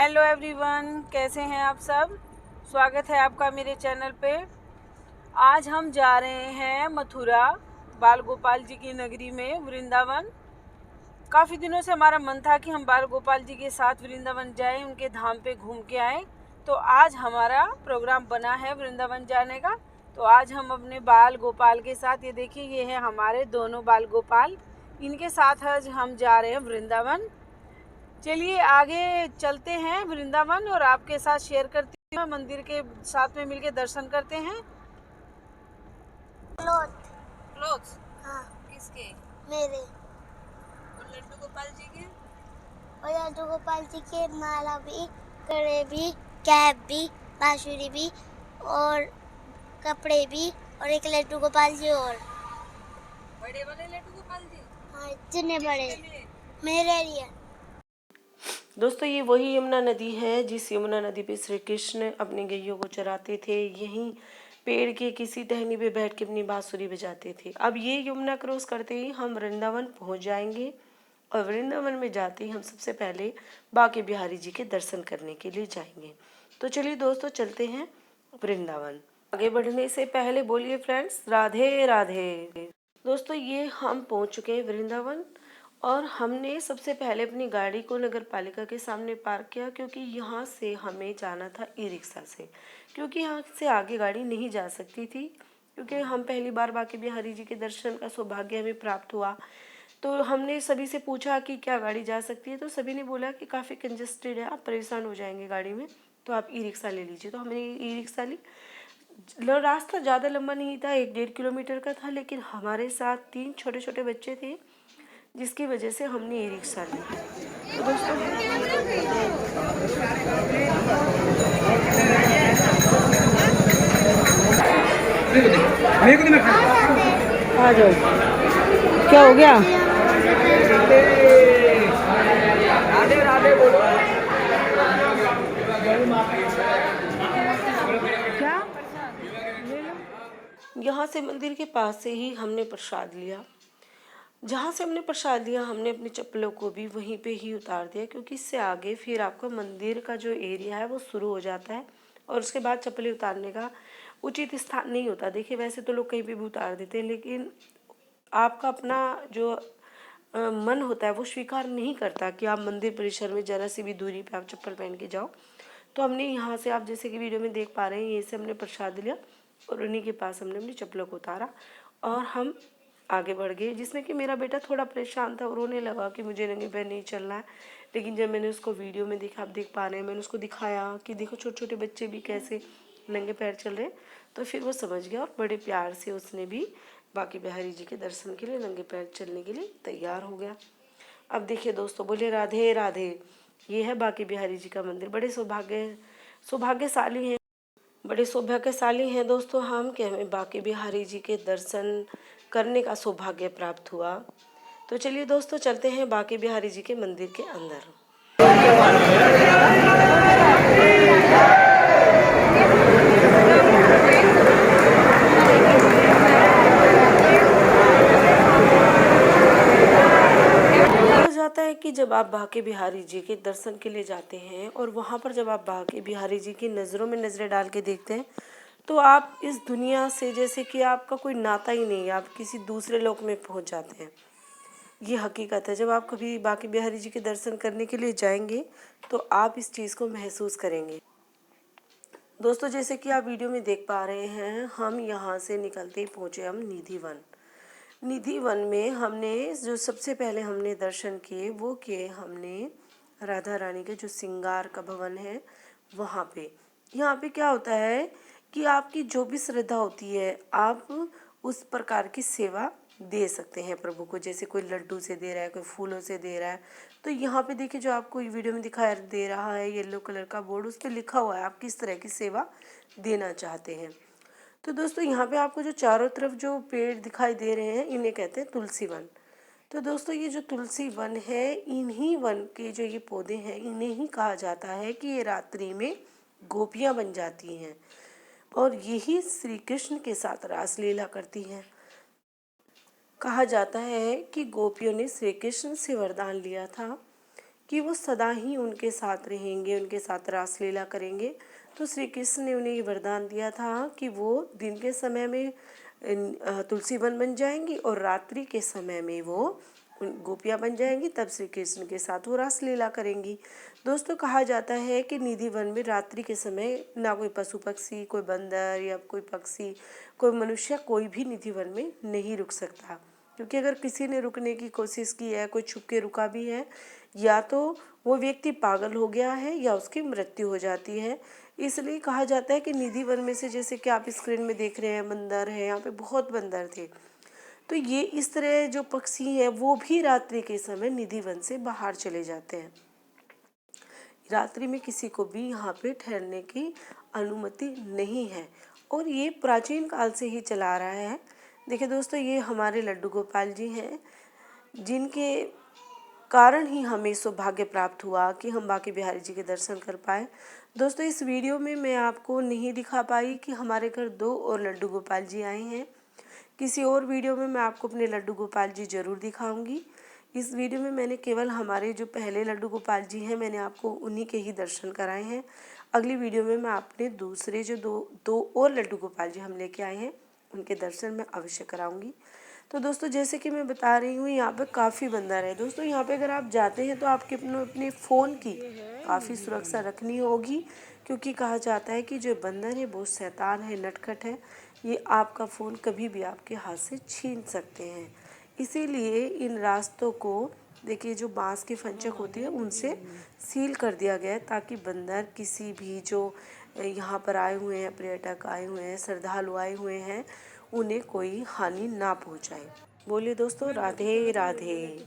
Hello everyone, कैसे हैं आप सब। स्वागत है आपका मेरे चैनल पे। आज हम जा रहे हैं मथुरा, बाल गोपाल जी की नगरी में, वृंदावन। काफ़ी दिनों से हमारा मन था कि हम बाल गोपाल जी के साथ वृंदावन जाएं, उनके धाम पे घूम के आएं। तो आज हमारा प्रोग्राम बना है वृंदावन जाने का। तो आज हम अपने बाल गोपाल के साथ, ये देखिए ये है हमारे दोनों बाल गोपाल, इनके साथ आज हम जा रहे हैं वृंदावन। चलिए आगे चलते हैं वृंदावन और आपके साथ शेयर करती हूँ। मंदिर के साथ में मिलके दर्शन करते हैं। क्लोथ्स हाँ किसके? मेरे और लड्डू गोपाल जी के? और लड्डू गोपाल जी के माला भी, कड़े भी, कैप भी, बांसुरी भी और कपड़े भी, और एक लड्डू गोपाल जी और बड़े वाले लड्डू गोपाल जी? हाँ इतने बड़े लिए? मेरे लिए। दोस्तों ये वही यमुना नदी है जिस यमुना नदी पे श्री कृष्ण अपनी गैयों को चराते थे। यहीं पेड़ के किसी टहनी पे बैठ के अपनी बांसुरी बजाते थे। अब ये यमुना क्रॉस करते ही हम वृंदावन पहुंच जाएंगे और वृंदावन में जाते ही हम सबसे पहले बांके बिहारी जी के दर्शन करने के लिए जाएंगे। तो चलिए दोस्तों चलते हैं वृंदावन। आगे बढ़ने से पहले बोलिए फ्रेंड्स, राधे राधे। दोस्तों ये हम पहुंच चुके हैं वृंदावन और हमने सबसे पहले अपनी गाड़ी को नगर पालिका के सामने पार्क किया, क्योंकि यहाँ से हमें जाना था ई रिक्शा से, क्योंकि यहाँ से आगे गाड़ी नहीं जा सकती थी। क्योंकि हम पहली बार बांके बिहारी जी के दर्शन का सौभाग्य हमें प्राप्त हुआ। तो हमने सभी से पूछा कि क्या गाड़ी जा सकती है, तो सभी ने बोला कि काफ़ी कंजेस्टेड है, आप परेशान हो जाएंगे गाड़ी में, तो आप ई रिक्शा ले लीजिए। तो हमने ई रिक्शा ली। रास्ता ज़्यादा लंबा नहीं था, 1-1.5 किलोमीटर का था, लेकिन हमारे साथ 3 छोटे छोटे बच्चे थे जिसकी वजह से हमने ई रिक्शा ली। तो दोस्तों आ जाओ, क्या हो गया? राधे राधे बोलो। क्या? यहाँ से मंदिर के पास से ही हमने प्रसाद लिया। जहाँ से हमने प्रसाद लिया हमने अपनी चप्पलों को भी वहीं पे ही उतार दिया, क्योंकि इससे आगे फिर आपका मंदिर का जो एरिया है वो शुरू हो जाता है और उसके बाद चप्पलें उतारने का उचित स्थान नहीं होता। देखिए वैसे तो लोग कहीं पे भी उतार देते हैं, लेकिन आपका अपना जो मन होता है वो स्वीकार नहीं करता कि आप मंदिर परिसर में जरा सी भी दूरी पे आप चप्पल पहन के जाओ। तो हमने यहाँ से, आप जैसे कि वीडियो में देख पा रहे हैं, ये से हमने प्रसाद लिया और उन्हीं के पास हमने अपनी चप्पलों को उतारा और हम आगे बढ़ गए। जिसमें कि मेरा बेटा थोड़ा परेशान था और रोने लगा कि मुझे नंगे पैर नहीं चलना है। लेकिन जब मैंने उसको वीडियो में देखा, आप देख पा रहे हैं, मैंने उसको दिखाया कि देखो छोटे छोटे बच्चे भी कैसे नंगे पैर चल रहे हैं, तो फिर वो समझ गया और बड़े प्यार से उसने भी बांके बिहारी जी के दर्शन के लिए नंगे पैर चलने के लिए तैयार हो गया। अब देखिए दोस्तों, बोले राधे राधे। ये है बांके बिहारी जी का मंदिर। बड़े सौभाग्यशाली हैं, बड़े सौभाग्यशाली हैं दोस्तों हम कि हमें बांके बिहारी जी के दर्शन करने का सौभाग्य प्राप्त हुआ। तो चलिए दोस्तों चलते हैं बांके बिहारी जी के मंदिर के अंदर। जाता है कि जब आप बांके बिहारी जी के दर्शन के लिए जाते हैं और वहाँ पर जब आप बांके बिहारी जी की नज़रों में नज़रें डाल के देखते हैं, तो आप इस दुनिया से जैसे कि आपका कोई नाता ही नहीं है, आप किसी दूसरे लोक में पहुँच जाते हैं। ये हकीकत है। जब आप कभी बांके बिहारी जी के दर्शन करने के लिए जाएंगे तो आप इस चीज़ को महसूस करेंगे। दोस्तों जैसे कि आप वीडियो में देख पा रहे हैं, हम यहाँ से निकलते ही पहुँचे हम निधि वन। निधि वन में हमने जो सबसे पहले हमने दर्शन किए वो किए हमने राधा रानी के जो श्रृंगार का भवन है वहाँ पे। यहाँ पे क्या होता है कि आपकी जो भी श्रद्धा होती है आप उस प्रकार की सेवा दे सकते हैं प्रभु को। जैसे कोई लड्डू से दे रहा है, कोई फूलों से दे रहा है। तो यहाँ पे देखिए जो आपको वीडियो में दिखाई दे रहा है येलो कलर का बोर्ड, उस पर लिखा हुआ है आप किस तरह की सेवा देना चाहते हैं। तो दोस्तों यहाँ पे आपको जो चारों तरफ जो पेड़ दिखाई दे रहे हैं इन्हें कहते हैं तुलसी वन। तो दोस्तों ये जो तुलसी वन है, इन्हीं वन के जो ये पौधे हैं इन्हें ही कहा जाता है कि ये रात्रि में गोपियाँ बन जाती हैं और यही श्री कृष्ण के साथ रासलीला करती हैं। कहा जाता है कि गोपियों ने श्री कृष्ण से वरदान लिया था कि वो सदा ही उनके साथ रहेंगे, उनके साथ रासलीला करेंगे। तो श्री कृष्ण ने उन्हें ये वरदान दिया था कि वो दिन के समय में तुलसी वन बन जाएंगी और रात्रि के समय में वो गोपियाँ बन जाएंगी, तब श्री कृष्ण के साथ वो रासलीला करेंगी। दोस्तों, कहा जाता है कि निधि वन में रात्रि के समय ना कोई पशु पक्षी, कोई बंदर या कोई पक्षी, कोई मनुष्य, कोई भी निधि वन में नहीं रुक सकता, क्योंकि अगर किसी ने रुकने की कोशिश की है, कोई छुप के रुका भी है, या तो वो व्यक्ति पागल हो गया है या उसकी मृत्यु हो जाती है। इसलिए कहा जाता है कि निधि वन में से, जैसे कि आप स्क्रीन में देख रहे हैं, बंदर है, यहाँ पे बहुत बंदर थे। तो ये इस तरह जो पक्षी हैं वो भी रात्रि के समय निधि वन से बाहर चले जाते हैं। रात्रि में किसी को भी यहाँ पे ठहरने की अनुमति नहीं है और ये प्राचीन काल से ही चला आ रहा है। देखिए दोस्तों, ये हमारे लड्डू गोपाल जी हैं, जिनके कारण ही हमें सौभाग्य प्राप्त हुआ कि हम बांके बिहारी जी के दर्शन कर पाए। दोस्तों, इस वीडियो में मैं आपको नहीं दिखा पाई कि हमारे घर 2 और लड्डू गोपाल जी आए हैं। किसी और वीडियो में मैं आपको अपने लड्डू गोपाल जी ज़रूर दिखाऊंगी। इस वीडियो में मैंने केवल हमारे जो पहले लड्डू गोपाल जी हैं, मैंने आपको उन्हीं के ही दर्शन कराए हैं। अगली वीडियो में मैं अपने दूसरे जो दो और लड्डू गोपाल जी हम लेके आए हैं, उनके दर्शन मैं अवश्य कराऊंगी। तो दोस्तों, जैसे कि मैं बता रही हूँ, यहाँ पे काफ़ी बंदर है। दोस्तों, यहाँ पे अगर आप जाते हैं तो आपके अपने फ़ोन की काफ़ी सुरक्षा रखनी होगी, क्योंकि कहा जाता है कि जो बंदर है वो शैतान है, नटखट है, ये आपका फ़ोन कभी भी आपके हाथ से छीन सकते हैं। इसीलिए इन रास्तों को देखिए, जो बांस की फंचक होती है उनसे सील कर दिया गया है, ताकि बंदर किसी भी जो यहाँ पर आए हुए हैं, पर्यटक आए हुए हैं, श्रद्धालु आए हुए हैं, उन्हें कोई हानि ना पहुँचाए। बोलिए दोस्तों, राधे राधे।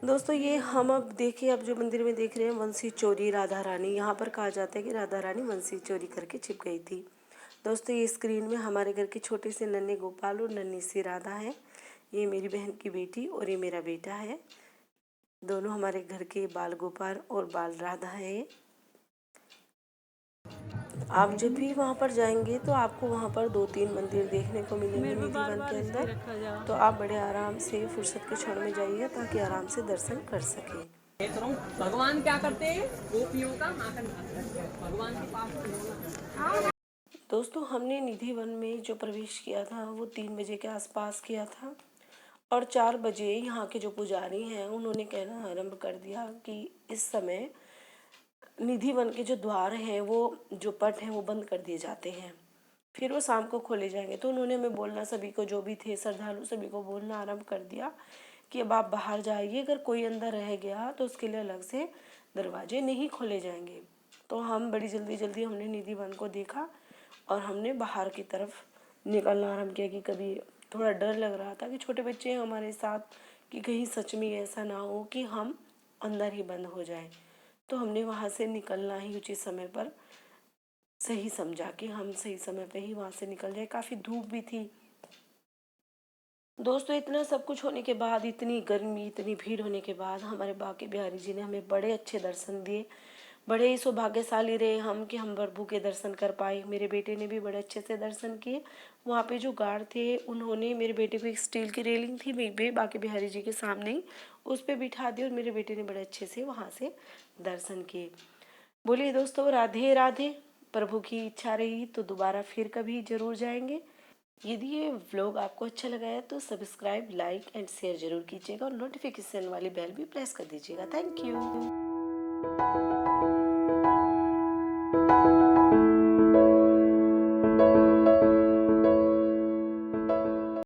दोस्तों, ये हम अब देखिए, अब जो मंदिर में देख रहे हैं, वंशी चोरी राधा रानी, यहाँ पर कहा जाता है कि राधा रानी वंशी चोरी करके छिप गई थी। दोस्तों, ये स्क्रीन में हमारे घर के छोटे से नन्हे गोपाल और नन्ही सी राधा है। ये मेरी बहन की बेटी और ये मेरा बेटा है। दोनों हमारे घर के बाल गोपाल और बाल राधा है। आप जब भी वहाँ पर जाएंगे तो आपको वहाँ पर 2-3 मंदिर देखने को मिलेंगे निधि वन के अंदर। तो आप बड़े आराम से फुर्सत के क्षण में जाइए, ताकि आराम से दर्शन कर सकें। भगवान क्या करते हैं? गोपियों का माखन खाते हैं। भगवान के पास दोस्तों, हमने निधि वन में जो प्रवेश किया था वो 3 बजे के आसपास किया था, और 4 बजे यहाँ के जो पुजारी हैं उन्होंने कहना आरंभ कर दिया कि इस समय निधि वन के जो द्वार हैं, वो जो पट हैं वो बंद कर दिए जाते हैं, फिर वो शाम को खोले जाएंगे। तो उन्होंने हमें बोलना, सभी को, जो भी थे श्रद्धालु, सभी को बोलना आरंभ कर दिया कि अब आप बाहर जाइए, अगर कोई अंदर रह गया तो उसके लिए अलग से दरवाजे नहीं खोले जाएंगे। तो हम बड़ी जल्दी हमने निधि वन को देखा और हमने बाहर की तरफ निकलना आरम्भ किया, कि कभी थोड़ा डर लग रहा था कि छोटे बच्चे हैं हमारे साथ, कि कहीं सच में ऐसा ना हो कि हम अंदर ही बंद हो जाए। तो हमने वहाँ से निकलना ही उचित समय पर सही समझा कि हम सही समय पे ही वहाँ से निकल जाए। काफ़ी धूप भी थी। दोस्तों, इतना सब कुछ होने के बाद, इतनी गर्मी, इतनी भीड़ होने के बाद, हमारे बांके बिहारी जी ने हमें बड़े अच्छे दर्शन दिए। बड़े ही सौभाग्यशाली रहे हम कि हम प्रभु के दर्शन कर पाए। मेरे बेटे ने भी बड़े अच्छे से दर्शन किए। वहाँ पे जो गार्ड थे उन्होंने मेरे बेटे को, एक स्टील की रेलिंग थी बांके बिहारी जी के सामने ही, उस पर बिठा दिया और मेरे बेटे ने बड़े अच्छे से वहाँ से दर्शन किए। बोलिए दोस्तों, राधे राधे। प्रभु की इच्छा रही तो दोबारा फिर कभी ज़रूर जाएंगे। यदि ये व्लॉग आपको अच्छा लगा है तो सब्सक्राइब, लाइक एंड शेयर ज़रूर कीजिएगा और नोटिफिकेशन वाली बेल भी प्रेस कर दीजिएगा। Thank you.